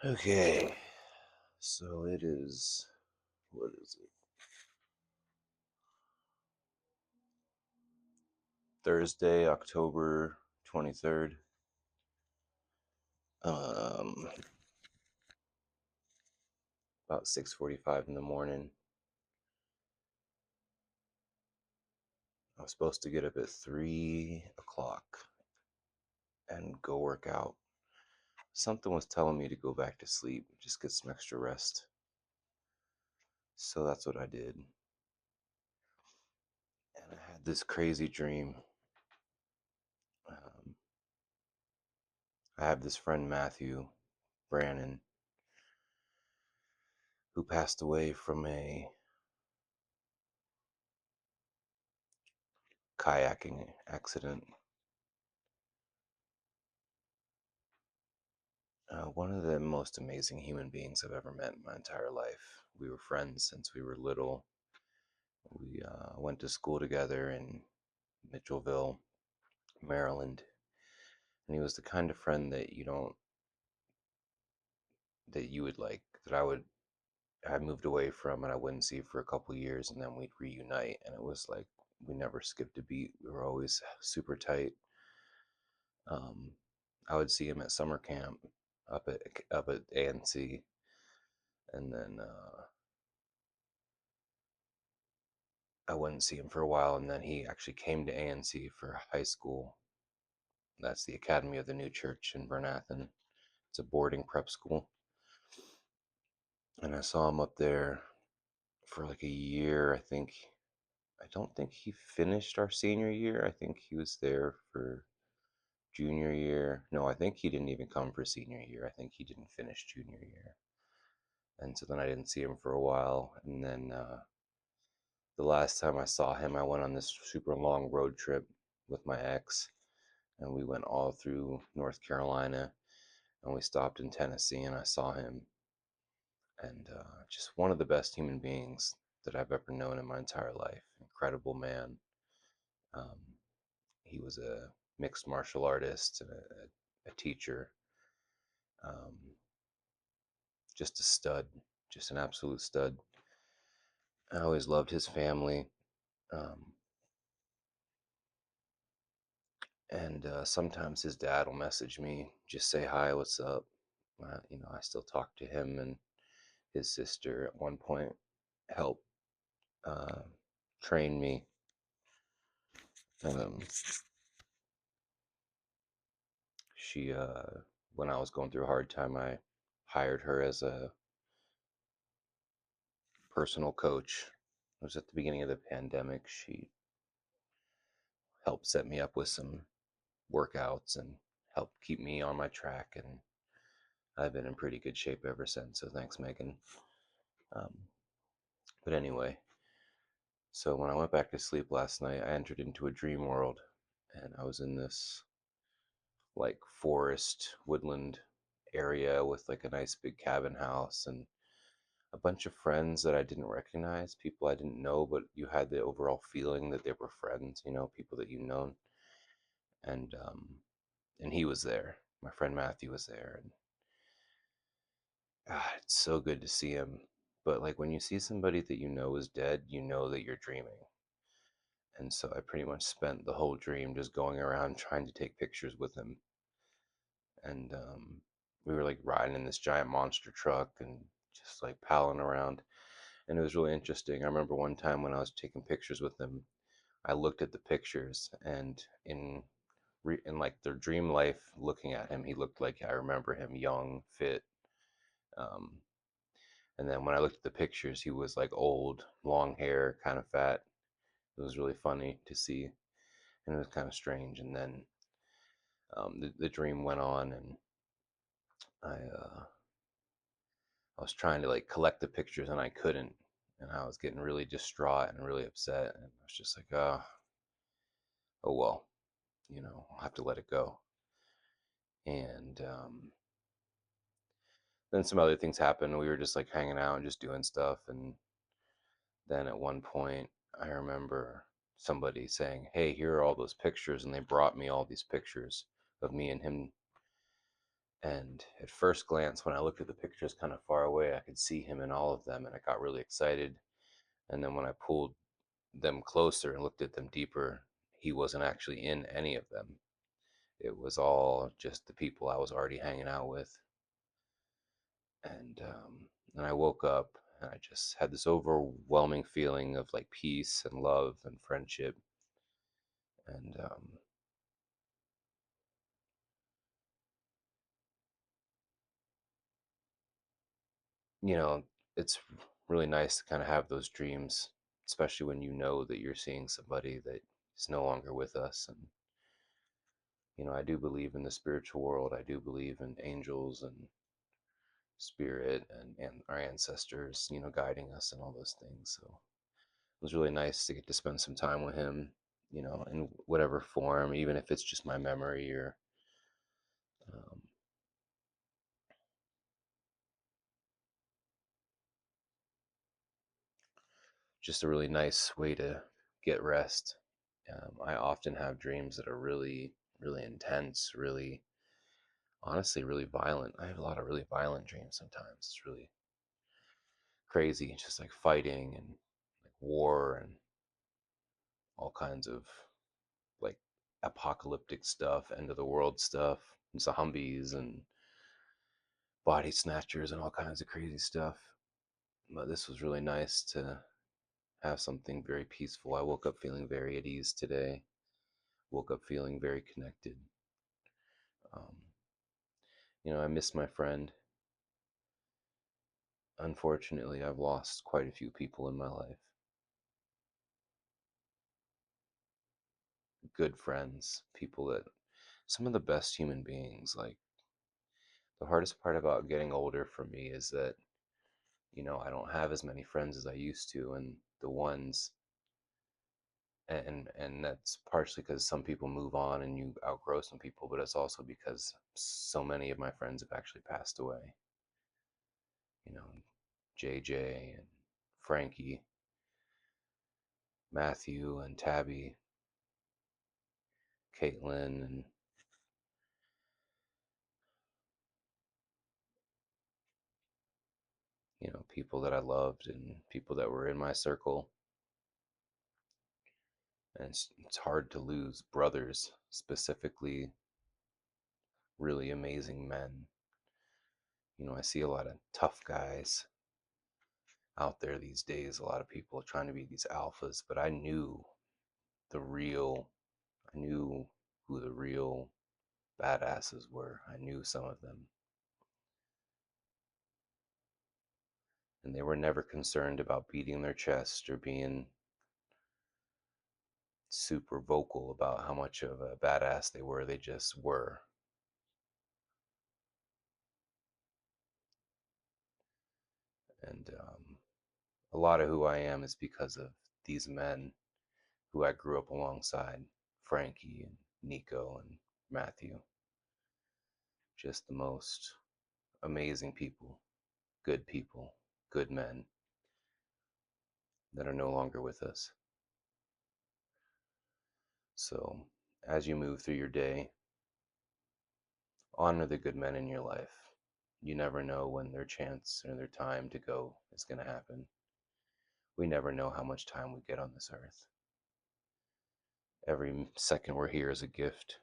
Okay, so what is it? Thursday, October 23rd. Um, about 6:45 in the morning. I was supposed to get up at 3 o'clock and go work out. Something was telling me to go back to sleep, just get some extra rest. So that's what I did. And I had this crazy dream. Um, I have this friend, Matthew Brannon, who passed away from a kayaking accident. One of the most amazing human beings I've ever met in my entire life. We were friends since we were little. We went to school together in Mitchellville, Maryland, and he was the kind of friend that you don't that you would like that I moved away from and I wouldn't see for a couple years, and then we'd reunite, and it was like we never skipped a beat. We were always super tight. Um, I would see him at summer camp up at ANC, and then I wouldn't see him for a while, and then he actually came to ANC for high school. That's the Academy of the New Church in Bernathen. It's a boarding prep school, and I saw him up there for like a year. I don't think he finished our senior year. I think he was there for junior year. No, I think he didn't even come for senior year. I think he didn't finish junior year, and so then I didn't see him for a while, and then the last time I saw him, I went on this super long road trip with my ex, and we went all through North Carolina, and we stopped in Tennessee, and I saw him, and just one of the best human beings that I've ever known in my entire life. Incredible man. Um, he was a mixed martial artist and a teacher. Um, just a stud, just an absolute stud. I always loved his family. Um, and sometimes his dad will message me, just say hi, what's up. I still talk to him, and his sister at one point helped uh, train me. Um, she, when I was going through a hard time, I hired her as a personal coach. It was at the beginning of the pandemic. She helped set me up with some workouts and helped keep me on my track, and I've been in pretty good shape ever since. So thanks, Megan. Um, but anyway, so when I went back to sleep last night, I entered into a dream world, and I was in this like forest woodland area with like a nice big cabin house and a bunch of friends that I didn't recognize, people I didn't know, but you had the overall feeling that they were friends, people that you know. And he was there. My friend Matthew was there, and it's so good to see him. But like when you see somebody that you know is dead, you know that you're dreaming. And so I pretty much spent the whole dream just going around trying to take pictures with him. And we were like riding in this giant monster truck and just like palling around. And it was really interesting. I remember one time when I was taking pictures with him, I looked at the pictures, and in like their dream life, looking at him, he looked like I remember him young, fit. Um, and then when I looked at the pictures, he was like old, long hair, kind of fat. It was really funny to see, and it was kind of strange. And then the dream went on, and I was trying to like collect the pictures, and I couldn't, and I was getting really distraught and really upset, and I was just like, oh well, I'll have to let it go. And then some other things happened. We were just like hanging out and just doing stuff, and then at one point, I remember somebody saying, "Hey, here are all those pictures," and they brought me all these pictures of me and him. And at first glance, when I looked at the pictures kind of far away, I could see him in all of them, and I got really excited. And then when I pulled them closer and looked at them deeper, he wasn't actually in any of them. It was all just the people I was already hanging out with. And I woke up and I just had this overwhelming feeling of like peace and love and friendship. And you know, it's really nice to kind of have those dreams, especially when you know that you're seeing somebody that is no longer with us. And I do believe in the spiritual world. I do believe in angels and spirit and our ancestors, guiding us and all those things. So it was really nice to get to spend some time with him, in whatever form, even if it's just my memory or um, just a really nice way to get rest. I often have dreams that are really, really intense, really, honestly, really violent. I have a lot of really violent dreams sometimes. It's really crazy. It's just like fighting and like war and all kinds of like apocalyptic stuff, end of the world stuff, zombies and body snatchers and all kinds of crazy stuff. But this was really nice to have something very peaceful. I woke up feeling very at ease today. Woke up feeling very connected. Um, I miss my friend. Unfortunately, I've lost quite a few people in my life. Good friends, people that some of the best human beings. Like the hardest part about getting older for me is that, I don't have as many friends as I used to, and the ones and that's partially because some people move on and you outgrow some people, but it's also because so many of my friends have actually passed away. You know, JJ and Frankie, Matthew and Tabby, Caitlin, and people that I loved and people that were in my circle. And it's hard to lose brothers, specifically really amazing men. I see a lot of tough guys out there these days, a lot of people trying to be these alphas, but the real, I knew who the real badasses were. I knew some of them. And they were never concerned about beating their chest or being super vocal about how much of a badass they were. They just were. And a lot of who I am is because of these men who I grew up alongside, Frankie and Nico and Matthew. Just the most amazing people, good men that are no longer with us. So, as you move through your day, honor the good men in your life. You never know when their chance or their time to go is going to happen. We never know how much time we get on this earth. Every second we're here is a gift.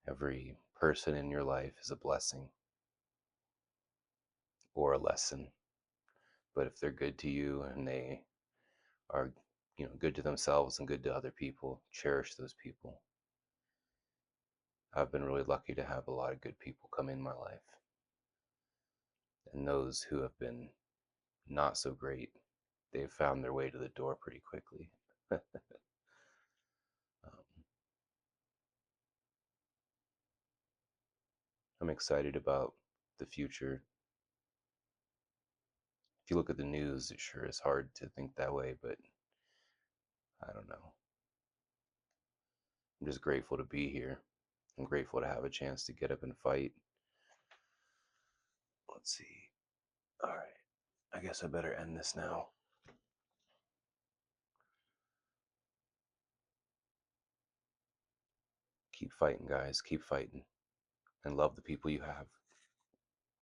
Every person in your life is a blessing or a lesson. But if they're good to you and they are, good to themselves and good to other people, cherish those people. I've been really lucky to have a lot of good people come in my life. And those who have been not so great, they've found their way to the door pretty quickly. um, I'm excited about the future. If you look at the news, it sure is hard to think that way, but I don't know. I'm just grateful to be here. I'm grateful to have a chance to get up and fight. Let's see. All right. I guess I better end this now. Keep fighting, guys. Keep fighting. and love the people you have.